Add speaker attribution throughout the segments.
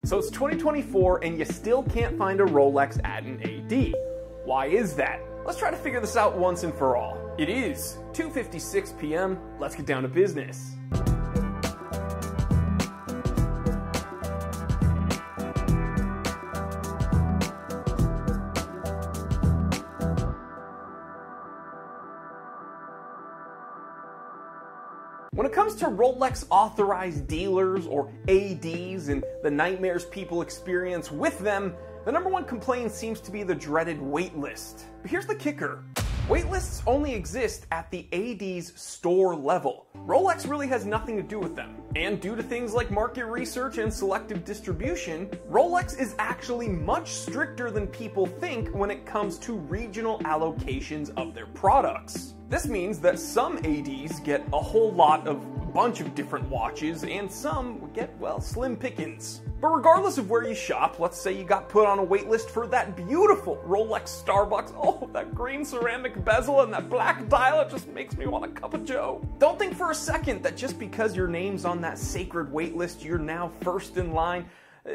Speaker 1: So it's 2024 and you still can't find a Rolex at an AD. Why is that? Let's try to figure this out once and for all. It is 2:56 p.m. Let's get down to business. When it comes to Rolex authorized dealers, or ADs, and the nightmares people experience with them, the number one complaint seems to be the dreaded waitlist. But here's the kicker. Waitlists only exist at the AD's store level. Rolex really has nothing to do with them. And due to things like market research and selective distribution, Rolex is actually much stricter than people think when it comes to regional allocations of their products. This means that some ADs get a whole lot of a bunch of different watches, and some get, well, slim pickings. But regardless of where you shop, let's say you got put on a wait list for that beautiful Rolex Starbucks. Oh, that green ceramic bezel and that black dial, it just makes me want a cup of joe. Don't think for a second that just because your name's on that sacred wait list, you're now first in line.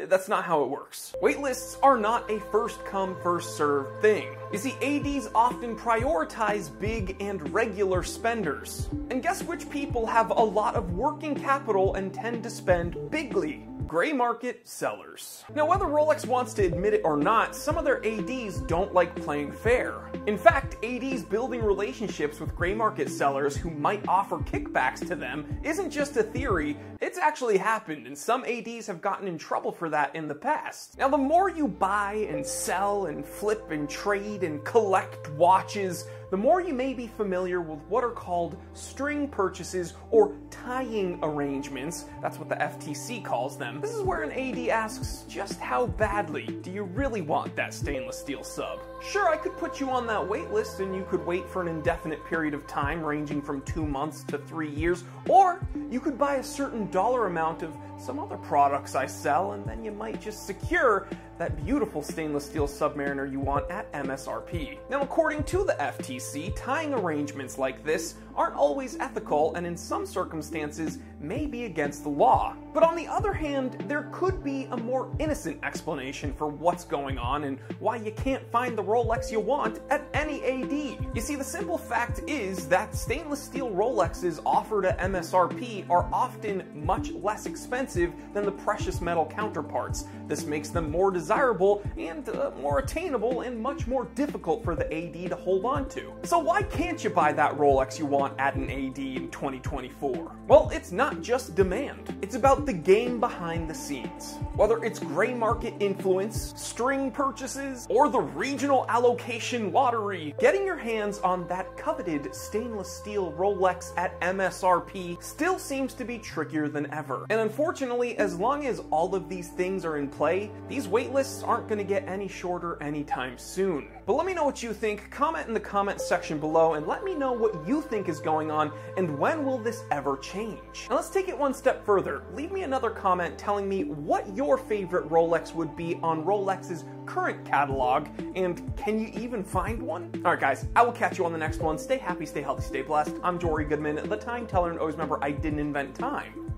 Speaker 1: That's not how it works. Waitlists are not a first come, first served thing. You see, ADs often prioritize big and regular spenders. And guess which people have a lot of working capital and tend to spend bigly? Gray market sellers. Now, whether Rolex wants to admit it or not, some of their ADs don't like playing fair. In fact, ADs building relationships with gray market sellers who might offer kickbacks to them isn't just a theory, it's actually happened, and some ADs have gotten in trouble for that in the past. Now, the more you buy and sell and flip and trade and collect watches, the more you may be familiar with what are called string purchases or tying arrangements. That's what the FTC calls them. This is where an AD asks, just how badly do you really want that stainless steel sub? Sure, I could put you on that wait list and you could wait for an indefinite period of time ranging from 2 months to 3 years, or you could buy a certain dollar amount of some other products I sell, and then you might just secure that beautiful stainless steel Submariner you want at MSRP. Now, according to the FTC, tying arrangements like this aren't always ethical and in some circumstances may be against the law. But on the other hand, there could be a more innocent explanation for what's going on and why you can't find the Rolex you want at any AD. You see, the simple fact is that stainless steel Rolexes offered at MSRP are often much less expensive than the precious metal counterparts. This makes them more desirable and more attainable and much more difficult for the AD to hold on to. So why can't you buy that Rolex you want at an AD in 2024? Well, it's not just demand. It's about the game behind the scenes. Whether it's gray market influence, string purchases, or the regional allocation lottery, getting your hands on that coveted stainless steel Rolex at MSRP still seems to be trickier than ever. And unfortunately, as long as all of these things are in play, these waitlists aren't going to get any shorter anytime soon. But let me know what you think. Comment in the comment section below and let me know what you think is going on and when will this ever change. Now let's take it one step further. Leave me another comment telling me what your favorite Rolex would be on Rolex's current catalog, and can you even find one? Alright guys, I will catch you on the next one. Stay happy, stay healthy, stay blessed. I'm Jory Goodman, the time teller, and always remember, I didn't invent time.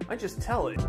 Speaker 1: I just tell it.